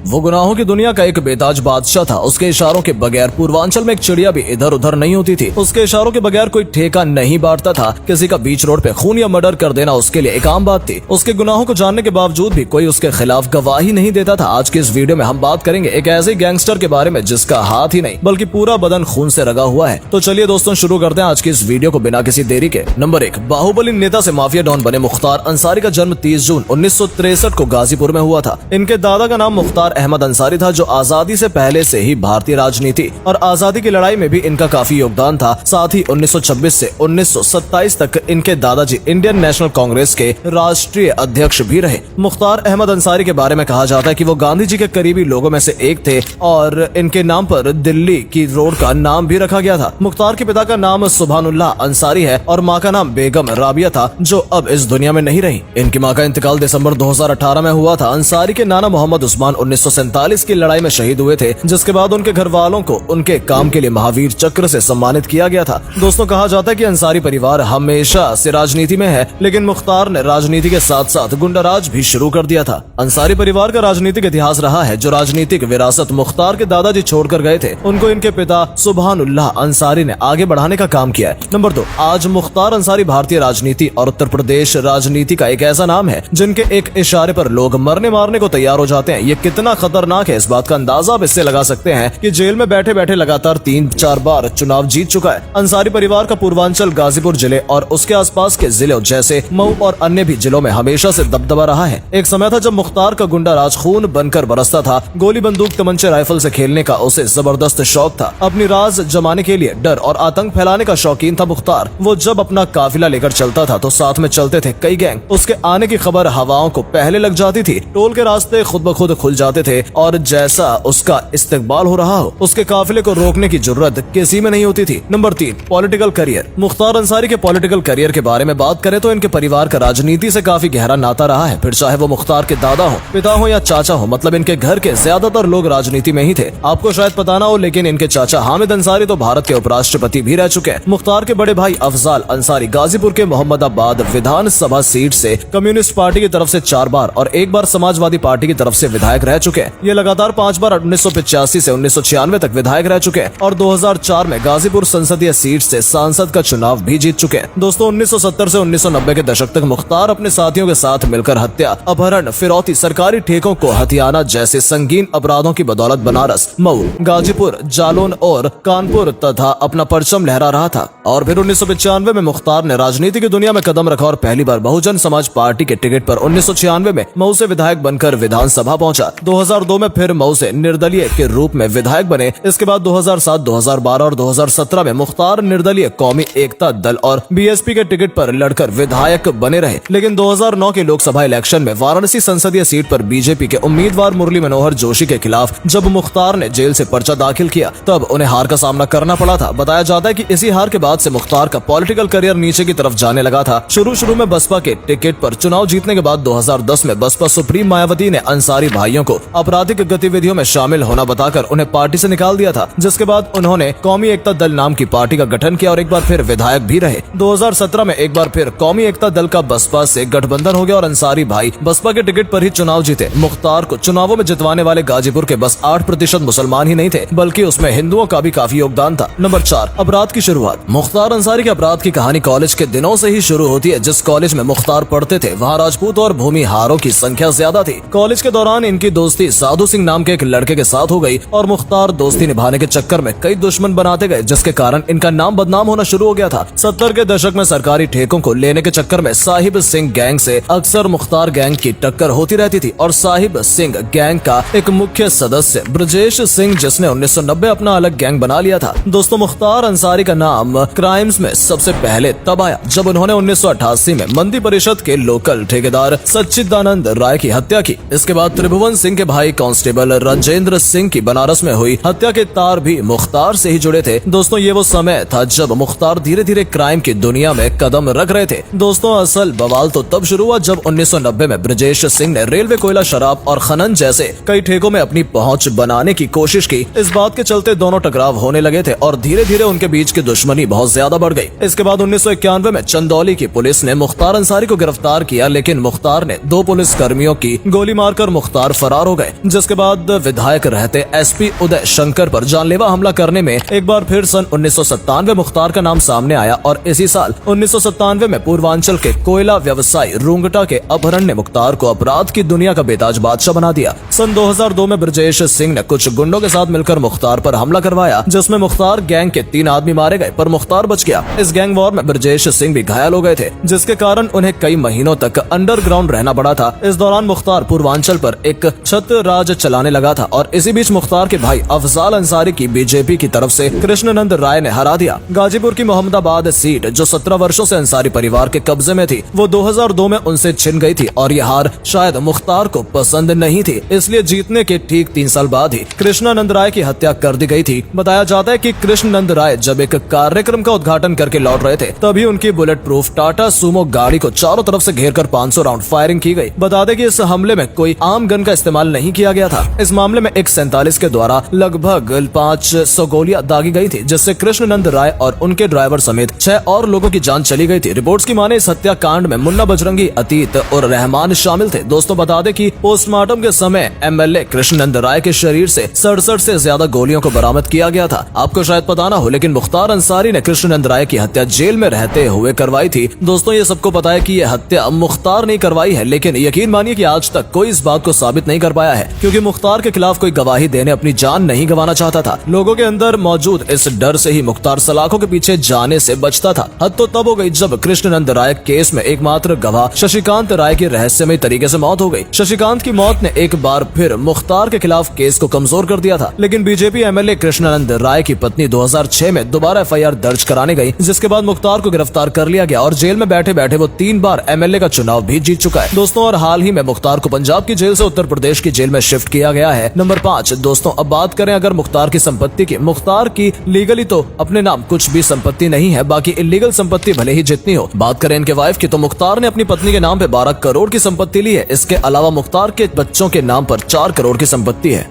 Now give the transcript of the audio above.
वो गुनाहों की दुनिया का एक बेताज बादशाह था। उसके इशारों के बगैर पूर्वांचल में एक चिड़िया भी इधर उधर नहीं होती थी। उसके इशारों के बगैर कोई ठेका नहीं बांटता था। किसी का बीच रोड पे खून या मर्डर कर देना उसके लिए एक आम बात थी। उसके गुनाहों को जानने के बावजूद भी कोई उसके खिलाफ गवाही नहीं देता था। आज की इस वीडियो में हम बात करेंगे एक ऐसे गैंगस्टर के बारे में जिसका हाथ ही नहीं बल्कि पूरा बदन खून से रगा हुआ है। तो चलिए दोस्तों शुरू करते हैं आज की इस वीडियो को बिना किसी देरी के। नंबर 1, बाहुबली नेता से माफिया डॉन बने मुख्तार अंसारी का जन्म 30 जून 1963 को गाजीपुर में हुआ था। इनके दादा का नाम मुख्तार अहमद अंसारी था, जो आजादी से पहले से ही भारतीय राजनीति और आजादी की लड़ाई में भी इनका काफी योगदान था। साथ ही 1926 से 1927 तक इनके दादाजी इंडियन नेशनल कांग्रेस के राष्ट्रीय अध्यक्ष भी रहे। मुख्तार अहमद अंसारी के बारे में कहा जाता है कि वो गांधी जी के करीबी लोगों में से एक थे और इनके नाम पर दिल्ली की रोड का नाम भी रखा गया था। मुख्तार के पिता का नाम सुभानुल्लाह अंसारी है और माँ का नाम बेगम राबिया था, जो अब इस दुनिया में नहीं रही। इनकी माँ का इंतकाल दिसंबर 2018 में हुआ था। अंसारी के नाना मोहम्मद उस्मान 1947 की लड़ाई में शहीद हुए थे, जिसके बाद उनके घर वालों को उनके काम के लिए महावीर चक्र से सम्मानित किया गया था। दोस्तों कहा जाता है कि अंसारी परिवार हमेशा से राजनीति में है, लेकिन मुख्तार ने राजनीति के साथ साथ गुंडाराज भी शुरू कर दिया था। अंसारी परिवार का राजनीतिक इतिहास रहा है, जो राजनीतिक विरासत मुख्तार के दादाजी छोड़कर गए थे, उनको इनके पिता सुभानुल्लाह अंसारी ने आगे बढ़ाने का काम किया है। नंबर 2, आज मुख्तार अंसारी भारतीय राजनीति और उत्तर प्रदेश राजनीति का एक ऐसा नाम है जिनके एक इशारे पर लोग मरने मारने को तैयार हो जाते हैं। ये कितना खतरनाक है इस बात का अंदाजा आप इससे लगा सकते हैं कि जेल में बैठे बैठे लगातार 3-4 बार चुनाव जीत चुका है। अंसारी परिवार का पूर्वांचल गाजीपुर जिले और उसके आसपास के जिलों जैसे मऊ और अन्य भी जिलों में हमेशा से दबदबा रहा है। एक समय था जब मुख्तार का गुंडा राज खून बनकर बरसता था। गोली बंदूक तमंचे राइफल से खेलने का उसे जबरदस्त शौक था। अपनी राज जमाने के लिए डर और आतंक फैलाने का शौकीन था मुख्तार। वो जब अपना काफिला लेकर चलता था तो साथ में चलते थे कई गैंग। उसके आने की खबर हवाओं को पहले लग जाती थी। टोल के रास्ते खुद ब खुद खुल जाते थे और जैसा उसका इस्तेकबाल हो रहा हो, उसके काफिले को रोकने की जरूरत किसी में नहीं होती थी। Number 3, political career. Mukhtar Ansari के पॉलिटिकल करियर के बारे में बात करें तो इनके परिवार का राजनीति से काफी गहरा नाता रहा है। फिर चाहे वो मुख्तार के दादा हो, पिता हो या चाचा हो, मतलब इनके घर के ज्यादातर लोग राजनीति में ही थे। आपको शायद पता ना हो, लेकिन इनके चाचा हामिद अंसारी तो भारत के उपराष्ट्रपति भी रह चुके हैं। मुख्तार के बड़े भाई अफजाल अंसारी गाजीपुर के मोहम्मदाबाद विधानसभा सीट से कम्युनिस्ट पार्टी की तरफ से 4 बार और 1 बार समाजवादी पार्टी की तरफ से विधायक रह चुके हैं। ये लगातार 5 बार 1985 से 1996 तक विधायक रह चुके हैं और 2004 में गाजीपुर संसदीय सीट से सांसद का चुनाव भी जीत चुके हैं। दोस्तों 1970 से 1990 के दशक तक मुख्तार अपने साथियों के साथ मिलकर हत्या, अपहरण, फिरौती, सरकारी ठेकों को हथियाना जैसे संगीन अपराधों की बदौलत बनारस, मऊ, गाजीपुर, जालौन और कानपुर तथा अपना परचम लहरा रहा था। और फिर 1995 में मुख्तार ने राजनीति की दुनिया में कदम रखा और पहली बार बहुजन समाज पार्टी के टिकट पर 1996 में मऊ से विधायक बनकर विधानसभा पहुंचा। 2002 में फिर मऊ से निर्दलीय के रूप में विधायक बने। इसके बाद 2007, 2012 और 2017 में मुख्तार निर्दलीय कौमी एकता दल और बीएसपी के टिकट पर लड़कर विधायक बने रहे। लेकिन 2009 के लोकसभा इलेक्शन में वाराणसी संसदीय सीट पर बीजेपी के उम्मीदवार मुरली मनोहर जोशी के खिलाफ जब मुख्तार ने जेल से पर्चा दाखिल किया, तब उन्हें हार का सामना करना पड़ा था। बताया जाता है कि इसी हार के बाद से मुख्तार का पॉलिटिकल करियर नीचे की तरफ जाने लगा था। शुरू में बसपा के टिकट पर चुनाव जीतने के बाद 2010 में बसपा सुप्रीम मायावती ने अंसारी भाइयों को आपराधिक गतिविधियों में शामिल होना बताकर उन्हें पार्टी से निकाल दिया था, जिसके बाद उन्होंने कौमी एकता दल नाम की पार्टी का गठन किया और एक बार फिर विधायक भी रहे। 2017 में एक बार फिर कौमी एकता दल का बसपा से गठबंधन हो गया और अंसारी भाई बसपा के टिकट पर ही चुनाव जीते। मुख्तार को चुनावों में जितवाने वाले गाजीपुर के बस 8% मुसलमान ही नहीं थे, बल्कि उसमें हिंदुओं का भी काफी योगदान था। नंबर 4, अपराध की शुरुआत। मुख्तार अंसारी के अपराध की कहानी कॉलेज के दिनों से ही शुरू होती है। जिस कॉलेज में मुख्तार पढ़ते थे वहाँ राजपूत और भूमिहारों की संख्या ज्यादा थी। कॉलेज के दौरान इनकी दोस्ती साधु सिंह नाम के एक लड़के के साथ हो गई और मुख्तार दोस्ती निभाने के चक्कर में कई दुश्मन बनाते गए, जिसके कारण इनका नाम बदनाम होना शुरू हो गया था। 70 के दशक में सरकारी ठेकों को लेने के चक्कर में साहिब सिंह गैंग से अक्सर मुख्तार गैंग की टक्कर होती रहती थी और साहिब सिंह गैंग का एक मुख्य सदस्य ब्रजेश सिंह, जिसने 1990 अपना अलग गैंग बना लिया था। दोस्तों मुख्तार अंसारी का नाम क्राइम्स में सबसे पहले तब आया जब उन्होंने 1988 में मंदी परिषद के लोकल ठेकेदार सच्चिदानंद राय की हत्या की। इसके बाद त्रिभुवन सिंह के भाई कांस्टेबल राजेंद्र सिंह की बनारस में हुई हत्या के तार भी मुख्तार से ही जुड़े थे। दोस्तों ये वो समय था जब मुख्तार धीरे धीरे क्राइम की दुनिया में कदम रख रहे थे। दोस्तों असल बवाल तो तब शुरू हुआ जब 1990 में ब्रजेश सिंह ने रेलवे, कोयला, शराब और खनन जैसे कई ठेकों में अपनी पहुंच बनाने की कोशिश की। इस बात के चलते दोनों टकराव होने लगे थे और धीरे धीरे उनके बीच की दुश्मनी बहुत ज्यादा बढ़ गई। इसके बाद 1991 में चंदौली की पुलिस ने मुख्तार अंसारी को गिरफ्तार किया, लेकिन मुख्तार ने 2 पुलिस कर्मियों की गोली मारकर मुख्तार फरार हो गए, जिसके बाद विधायक रहते एसपी उदय शंकर पर जानलेवा हमला करने में एक बार फिर सन 1997 मुख्तार का नाम सामने आया और इसी साल 1997 में पूर्वांचल के कोयला व्यवसायी रूंगटा के अपहरण ने मुख्तार को अपराध की दुनिया का बेताज बादशाह बना दिया। सन 2002 में ब्रजेश सिंह ने कुछ गुंडों के साथ मिलकर मुख्तार पर हमला करवाया, जिसमें मुख्तार गैंग के 3 आदमी मारे गए, पर मुख्तार बच गया। इस गैंग वॉर में ब्रजेश सिंह भी घायल हो गए थे, जिसके कारण उन्हें कई महीनों तक अंडरग्राउंड रहना पड़ा था। इस दौरान मुख्तार पूर्वांचल पर एक छत राज चलाने लगा था और इसी बीच मुख्तार के भाई अफजाल अंसारी की बीजेपी की तरफ से कृष्णनंद राय ने हरा दिया। गाजीपुर की मोहम्मदाबाद सीट जो 17 वर्षों से अंसारी परिवार के कब्जे में थी, वो 2002 में उनसे छिन गई थी और यह हार शायद मुख्तार को पसंद नहीं थी, इसलिए जीतने के ठीक 3 साल बाद ही कृष्णानंद राय की हत्या कर दी गई थी। बताया जाता है कि कृष्णानंद राय जब एक कार्यक्रम का उद्घाटन करके लौट रहे थे, तभी उनकी बुलेट प्रूफ टाटा सूमो गाड़ी को चारों तरफ से घेरकर 500 राउंड फायरिंग की गई। बता दें कि इस हमले में कोई आम गन का इस्तेमाल नहीं किया गया था। इस मामले में एक 47 के द्वारा लगभग 500 गोलियां दागी गई थी, जिससे कृष्णानंद राय और उनके ड्राइवर समेत 6 और लोगों की जान चली गई थी। रिपोर्ट्स की माने इस हत्याकांड में मुन्ना बजरंगी, अतीत और रहमान शामिल थे। दोस्तों बता दें कि पोस्टमार्टम के समय एमएलए कृष्णानंद राय के शरीर से 67 से ज्यादा गोलियों को बरामद किया गया था। आपको शायद पता ना हो, लेकिन मुख्तार अंसारी ने कृष्णानंद राय की हत्या जेल में रहते हुए करवाई थी। दोस्तों ये सबको पता है कि यह हत्या मुख्तार ने करवाई है, लेकिन यकीन मानिए कि आज तक कोई इस बात को साबित नहीं कर पाया है, क्योंकि मुख्तार के खिलाफ कोई गवाही देने अपनी जान नहीं गंवाना चाहता था। लोगों के अंदर मौजूद इस डर से ही मुख्तार सलाखों के पीछे जाने से बचता था। हद तो तब हो गई जब कृष्णानंद राय केस में एकमात्र गवाह शशिकांत राय की रहस्यमय तरीके से मौत हो गई। शशिकांत की मौत ने एक बार फिर मुख्तार के खिलाफ केस को कमजोर कर दिया था, लेकिन बीजेपी एमएलए कृष्णानंद राय की पत्नी 2006 में दोबारा एफआईआर दर्ज कराने गई, जिसके बाद मुख्तार को गिरफ्तार कर लिया गया और जेल में बैठे बैठे वो 3 बार एमएलए का चुनाव भी जीत चुका है। दोस्तों और हाल ही में मुख्तार को पंजाब की जेल से उत्तर प्रदेश की जेल में शिफ्ट किया गया है। नंबर 5 दोस्तों अब बात करें अगर मुख्तार की संपत्ति की। मुख्तार की लीगली तो अपने नाम कुछ भी संपत्ति नहीं है, बाकी इलीगल संपत्ति भले ही जितनी हो। बात करें इनके वाइफ की तो मुख्तार ने अपनी पत्नी के नाम पे 12 करोड़ की संपत्ति ली है। इसके अलावा मुख्तार के बच्चों के नाम पर 4 करोड़ की संपत्ति है।